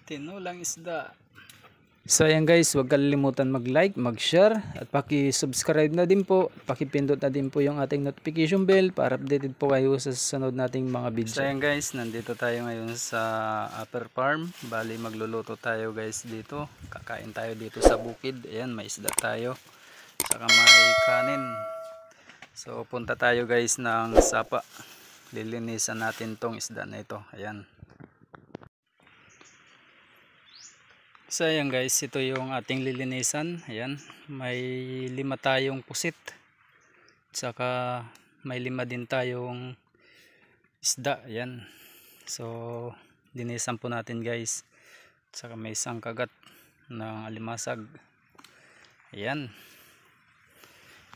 Tinulang isda. So ayan guys, huwag kalimutan mag-like, mag-share at paki-subscribe na din po. Paki-pindot na din po yung ating notification bell para updated po kayo sa susunod nating mga video. So ayan guys, nandito tayo ngayon sa upper farm. Bali magluluto tayo guys dito. Kakain tayo dito sa bukid. Ayan, may isda tayo. Saka may kanin. So punta tayo guys ng sapa. Lilinisan natin tong isda na ito. Ayan. So ayan guys, ito yung ating lilinisan. Ayan, may 5 tayong pusit. Saka may 5 din tayong isda. Ayan. So linisan po natin guys. Saka may isang kagat ng alimasag. Ayan.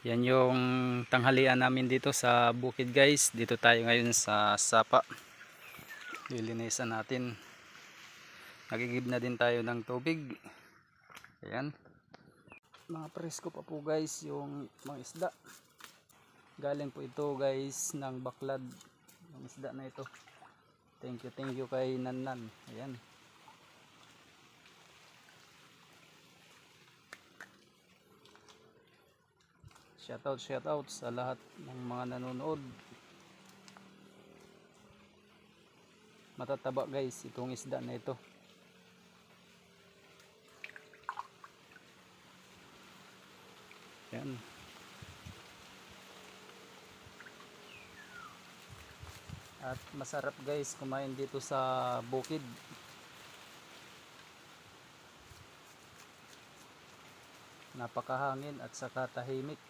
Yan yung tanghalian namin dito sa bukid guys. Dito tayo ngayon sa sapa. Lilinisan natin. Nagigib na din tayo ng tubig. Ayan. Mga presko pa po guys yung mga isda. Galing po ito guys ng baklad. Yung isda na ito. Thank you kay Nannan. Ayan. Shout out sa lahat ng mga nanonood. Matataba guys itong isda na ito. Yan. At masarap guys kumain dito sa bukid. Napakahangin at saka tahimik.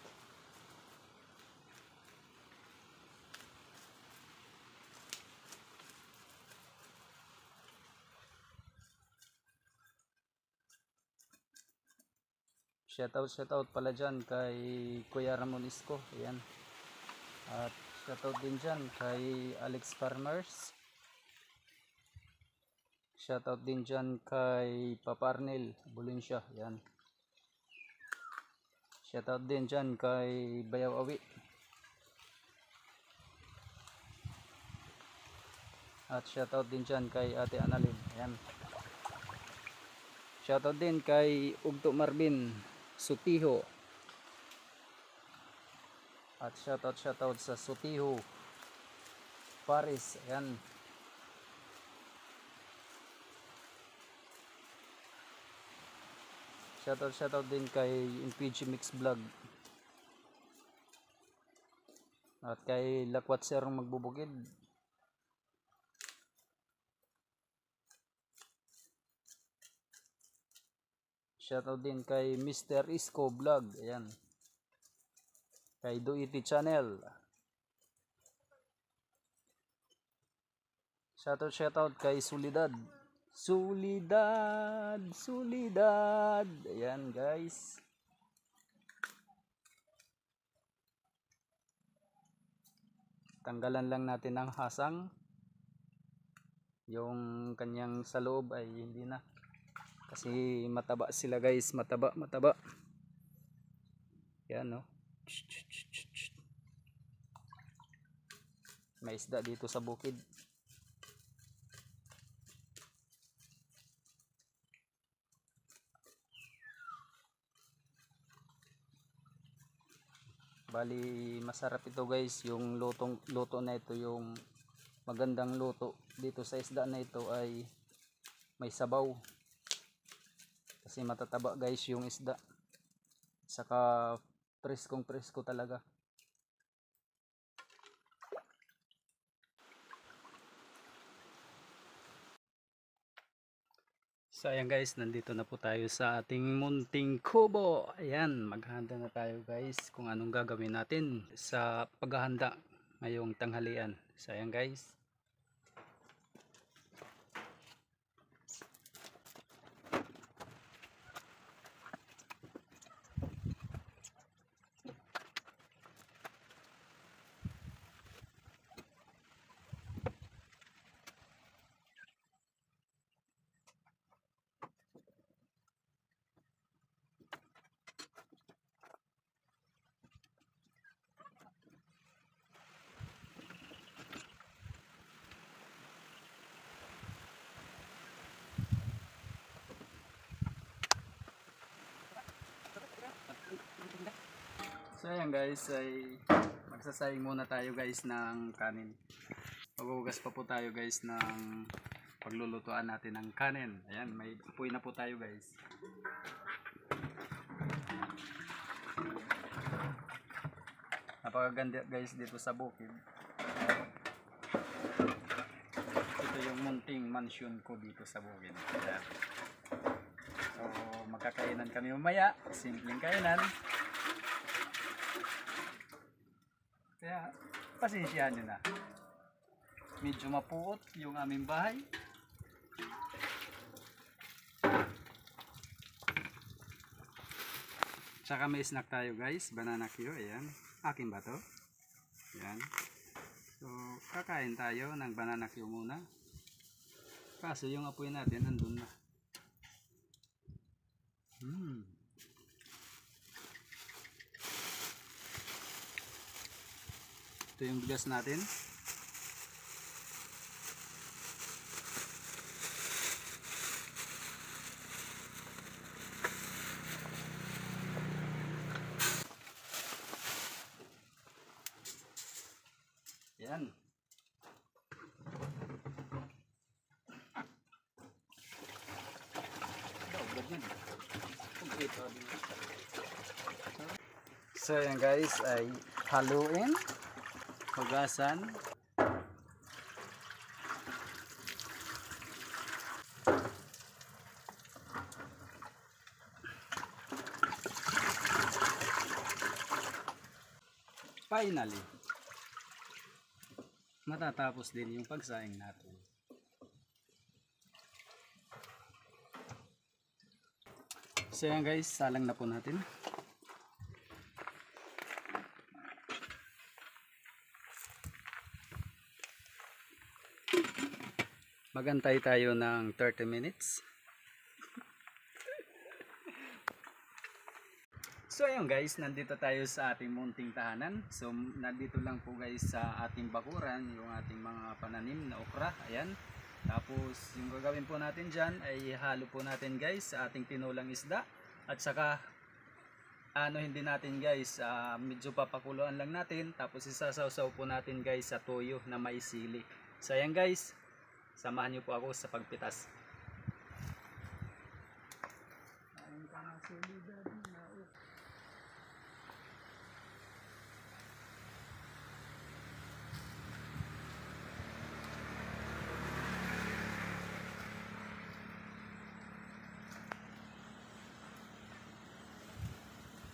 Shout out pala dyan kay Kuya Ramon Isko. Ayan. At shout out din dyan kay Alex Farmers. Shout out din dyan kay Papa Arnel Bulinsya. Ayan. Shout out din dyan kay Bayaw Awi. At shout out din dyan kay Ate Analin. Ayan. Shout out din kay Ugto Marvin Sutiho. At shout out sa Sutiho Paris. Ayan. Shout out din kay MPG Mix Vlog. At kay Lakwat Serong Magbubukid. Shoutout din kay Mr. Isko Vlog. Ayan. Kay Duiti Channel. Shoutout kay Solidad. Solidad. Ayan guys. Tanggalan lang natin ang hasang. Yung kanyang sa loob ay hindi na. Kasi mataba sila guys, mataba. Yan no. May isda dito sa bukid. Bali masarap ito guys, yung luto na ito, yung magandang luto dito sa isda na ito ay may sabaw. Kasi matataba guys yung isda. Saka presko talaga. So ayan guys, nandito na po tayo sa ating munting kubo. Ayan, maghahanda na tayo guys kung anong gagawin natin sa paghahanda ngayong tanghalian. So ayan guys. So ayan guys, ay magsasayang muna tayo guys ng kanin. Maghuhugas pa po tayo guys ng paglulutuan natin ng kanin. Ayan, may apoy na po tayo guys. Napakaganda guys dito sa bukid. Ito yung munting mansion ko dito sa bukid. Ayan. So magkakainan kami mamaya, simpleng kainan. Kaya pasensyahan nyo na. Medyo mapuot yung aming bahay. Tsaka may snack tayo guys, banana Q, ayan. Akin ba to? Ayan. So, kakain tayo ng banana Q muna. Kaso yung apoy natin andun na. Ito yung bigas natin. Yan. So yan guys ay haluin, hugasan. Finally, matatapos din yung pagsaing natin. So yan guys, salang na po natin. Magantay tayo ng 30 minutes. So ayun guys, nandito tayo sa ating munting tahanan. So nandito lang po guys sa ating bakuran yung ating mga pananim na okra. Ayan. Tapos yung gagawin po natin dyan ay halo po natin guys sa ating tinulang isda. At saka hindi natin guys, medyo papakuluan lang natin. Tapos isasawsaw po natin guys sa toyo na may sili. So ayan guys, samahan niyo po ako sa pagpitas.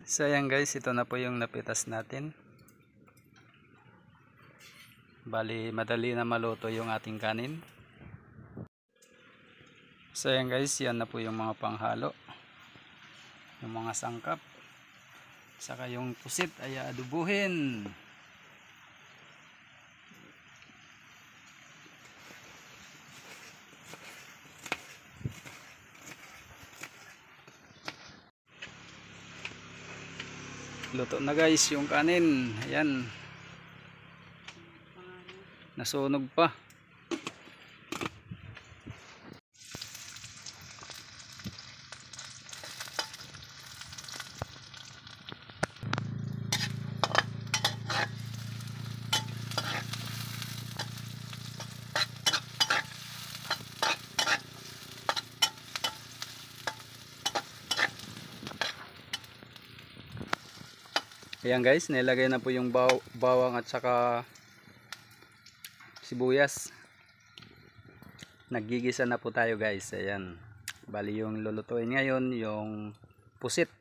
So ayan guys, ito na po yung napitas natin. Bali madali na maluto yung ating kanin. So ayan guys, yan na po yung mga panghalo. Yung mga sangkap. Saka yung pusit ay adubuhin. Luto na guys yung kanin. Ayan. Nasunog pa. Ayan guys, nilagay na po yung bawang at saka sibuyas. Naggigisa na po tayo guys. Ayan. Bali yung lulutuin ngayon yung pusit.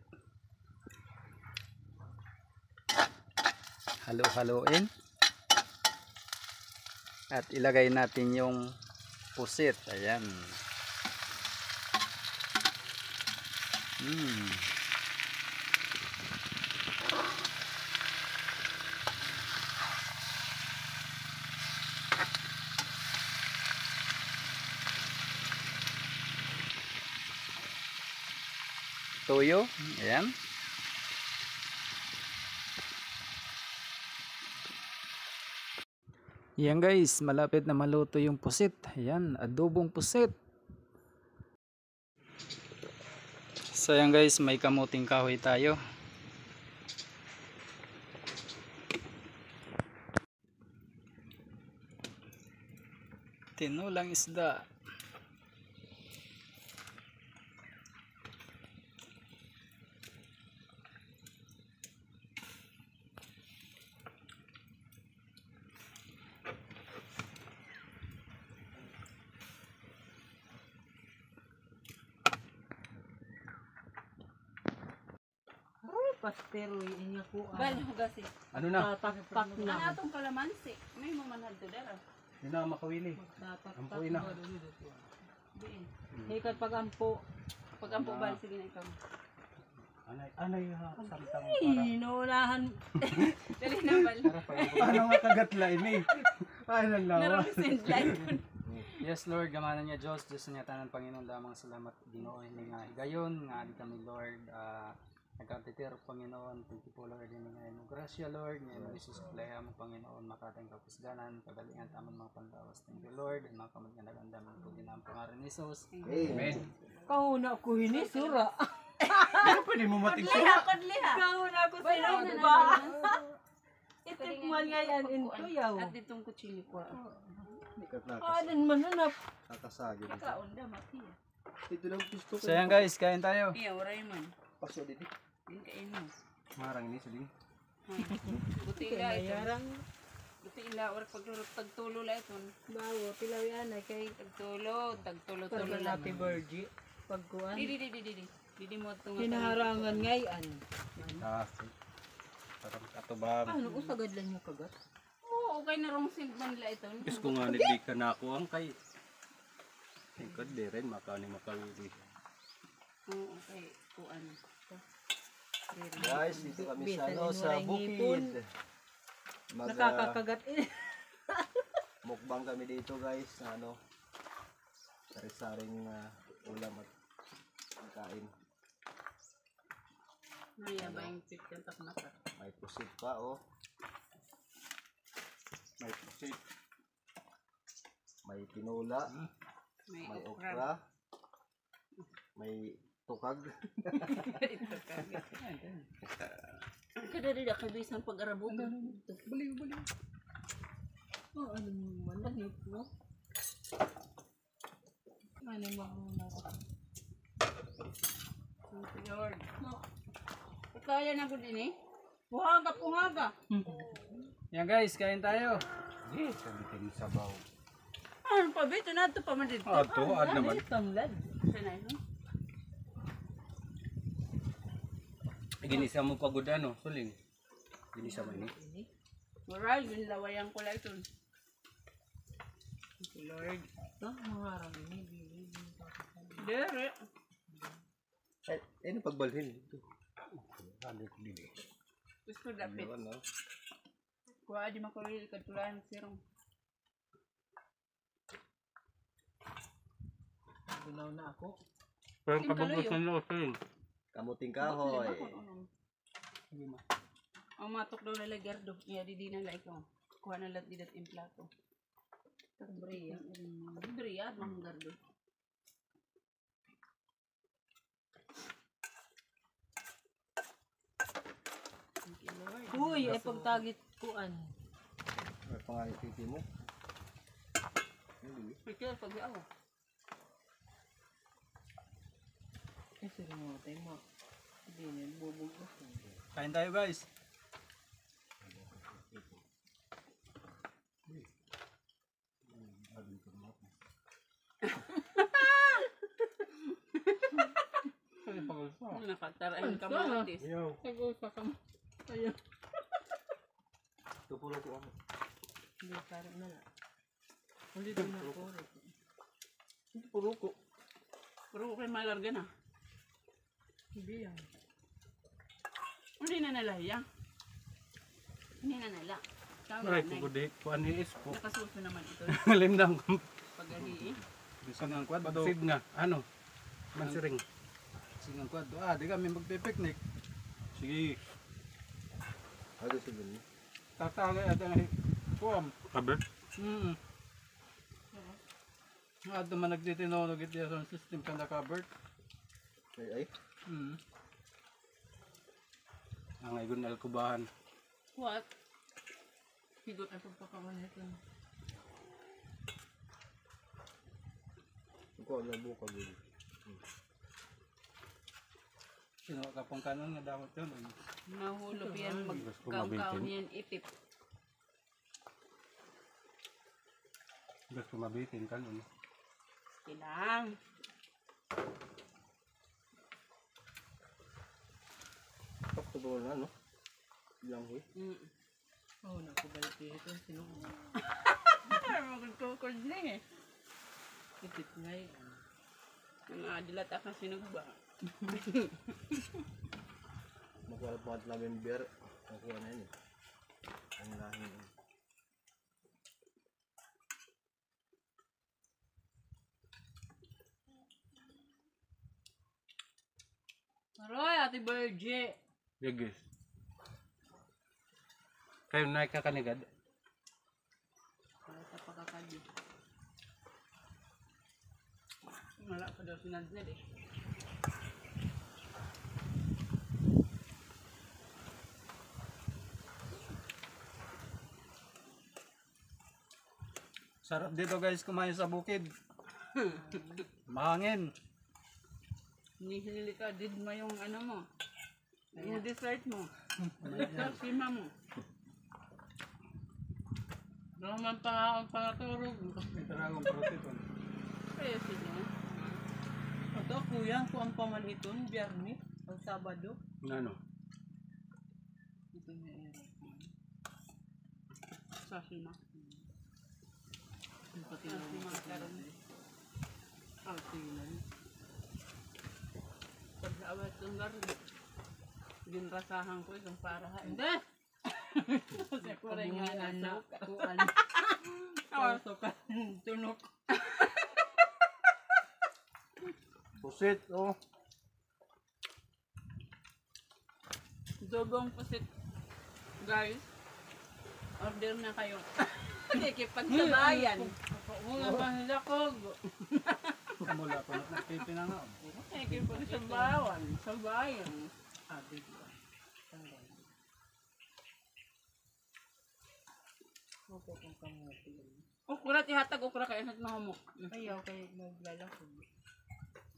Halo-haloin. At ilagay natin yung pusit. Ayan. Toyo, ayan. Yan guys, malapit na maluto yung pusit. Ayan, adobong pusit. So yan guys, may kamuting kahoy tayo. Tinulang isda. Pasteroy inya ko Bal, hugasi. Ano na? tatakpak Ano na. atong kalamansi? May mo manhad to dara. Hindi na makawili. Ampo ina. Diin. Hikat pagampo. Pag ang bal, sige na ikaw. Anay ha, samtang para. Inunahan. Dali na bal. Ano nga kagatla ini? Ay nalawa. Naroon light. Yes, Lord, gamanan niya Diyos, Diyos niya tanan Panginoon lamang salamat Ginoo ini nga gayon nga ali kami Lord, nagkatitir Panginoon, thank you po Lord ini nga imo grasya Lord, nga imo isusuplaya mo Panginoon, makatang kapusganan, pagalingan tamon mga pandawas. Thank you Lord, and mga kamad nga nagandam ng pugin ang pangaran ni Jesus. Amen. Kauna ko hinisura. Ano pwede mo mating Liha, kod liha. Kauna ko Bal, sa na ba. na. Itikman nga yan intuyaw. At ditong kutsilyo ko. Adan mananap. Nakasagin. Nakaunda, mati. Ito lang gusto ko. So yan guys, kain tayo. Iya, oray man. Paso dito. Din kain mo. Marang ini saling. Buti ila ito. Yarang Buti ila, oray pagtulo la ito. bawo tilawian ay kay Tagtulo para lang. natin Virgie. Pagkuan. Didi mo itong Hinaharangan ngayon. Ah. Parang katubang. Ano usagad lang mo kagat? Oo, okay na rong silban la ito. Gusto ko nga di ka na ako ang kay. Ikot di rin makani makawili. Oo, okay. Kuan. Guys, dito kami Bisan sa inuray ngipon. bukid. Nakakakagat Mukbang kami dito guys, sari-saring ulam at pagkain. Maya ba yung tip yung takmata? May pusit pa oh. May pusit. May tinola, May may okra. okra, may tukag. Ito kagad. Kada rin akabisan pag-arabo. Baliw. Oh, ano mo mananip mo? Ano mo Thank you, Lord. Kaya na ko din eh. Puhaga. Yan guys, kain tayo. Di, kami sabaw. Ano pa ba? Ito na ito pa man dito. Ad naman. Tamlad. Sana ito. Ginisa mo pagod ano, suling. Ginisa mo ini. Maral, yun lawayan ko lang ito. Thank you, Lord. Ito, mga rami. Dere. Ay, ano pagbalhin? Ito. Ano ko din eh. Gusto dapit. Ano? Kuha di makuril katulan sirong. Gunaw na ako. Parang kabagos ng losin. Kamuting kahoy. Ang matok daw na lagardo. Iya di na like ko. Kuha na lat didat yung plato. Bria. Bria, mang gardo. Thank you, Lord. Uy, ay pagtagit kuan. May pangalit titi mo. Picture pag ako. Ay, sir mo, tayo mo. Hindi na, bubog ko. Kain tayo guys. Nakatarahin ka mga tis. Nag-usa ka mo. Ayun. Tupulo ko ako. Hindi, parang na na. Hindi ko na ako. Tupulo ko. Pero okay malarga na. Hindi yan. Hindi na nalaya. Hindi na nala. Tama Ay, na. kukudik. Kuan ni Ispo. Nakasuso naman ito. Lindang. Pag-ahi. Bisan ang kwad do. Pag-feed nga. Ano? Mansiring. Singang kwad do. Di kami magpe-picnic. Sige. Ano sige ni? Tatali at ang kuam. Kabe? Ato man nagtitinolog iti sa system ka na-covered. Ay. Mm. Ang igon alkubahan. What? Higot ang pagpakaman nito. Ko na buka din. Sino ka pong kanon nga dapat yun? Nahulog yan, Gusto magkaw-kaw mabitin. niyan itip. Gusto mabitin kanon. Kilang. Totoo na, no? Yang huy. Oh, nakabalik dito. Sino ko? Magkukod na eh. Itit nga eh. Ang adilat ako sinugba. Magkarapat na member. Nakuha na yun eh. Ang lahing. Aroy, Ate Berge. Yagis. Kayo naik ka kanigad. Para sa pagkakali. Wala pa daw sinadnad eh. Sarap dito guys kumain sa bukid. Mahangin. Hinihili ka, did mo yung ano mo. Yung dessert mo. Sa sima mo. Naman pa ang pangaturog. Ito na akong protein. Kaya sila. Ito, kuya, kung ang paman iton, biyernes, ang Sabado. Ano? Ito na era. Sa sima. Ang pati Sa na sima karon. Altinan. Pag sa awat ng garon. Ginrasahan ko itong para ha. Hindi! Kasi pare nga na anak. suka. Kuan. Awas. Paso ka. Tunok. Pusit, oh. Dogong pusit. Guys, order na kayo. Nakikipagsabayan. Wala pa sila kog. Mula pa nagpipinanga. Nakikipagsabawan. Sabayan. Abi ko. Tanggal. Opo kung kamuti. Ukura, tihatag ukura kayo sa mahamok. Ayaw kayo maglalakog.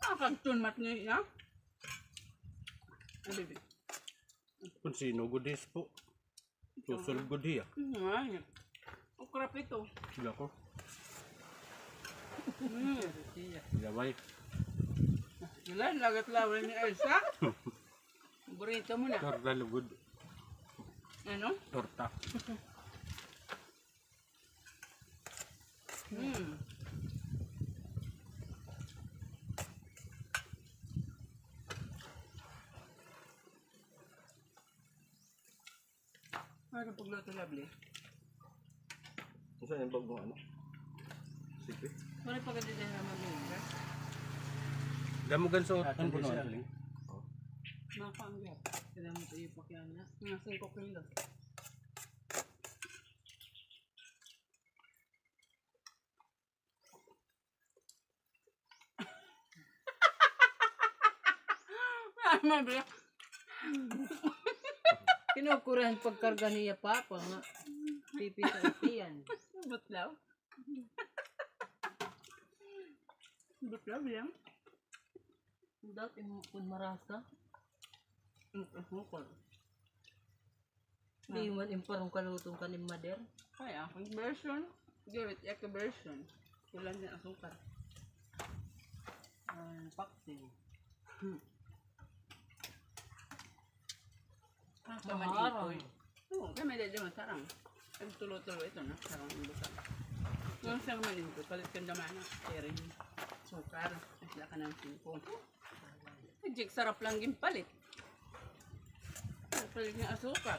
Nakakagtunmat niya. Ay, baby. Kung sino gudis po. Susul gudi ah. Ay, ukura pa ito. Sila ko. Siya. Gabay. Ilan, lagat-lawan ni Elsa. Burrito mo na. Torta lugod. Ano? Torta. Ano pagluto, lovely? Saan yung bag mo ano? Sige. Ano pagkatid na naman yun? Damugan sa Atin puno. siya. Siling. Makaanggap. Kailangan mo ito ipakyan na. Mga 5 kilos. Mabila. Kinukuran pagkarga niya pa nga. Pipi sa ipian. Butlaw. Butlaw bilang. Dati mo kung marasa. Hukol. Di man imparong kalutong kanin mader. Kaya akong version. Gawit eka version. Kulang din asukar. Paksi. Kamalikoy. Oo, kami dahil naman sarang. Ang tulo-tulo ito na. Sarang ang buka. Yung sarang malingko, palit ka naman na. Sharing sukar. Isla ka ng 5. Jig, sarap lang yung palit. Palit ng asukar.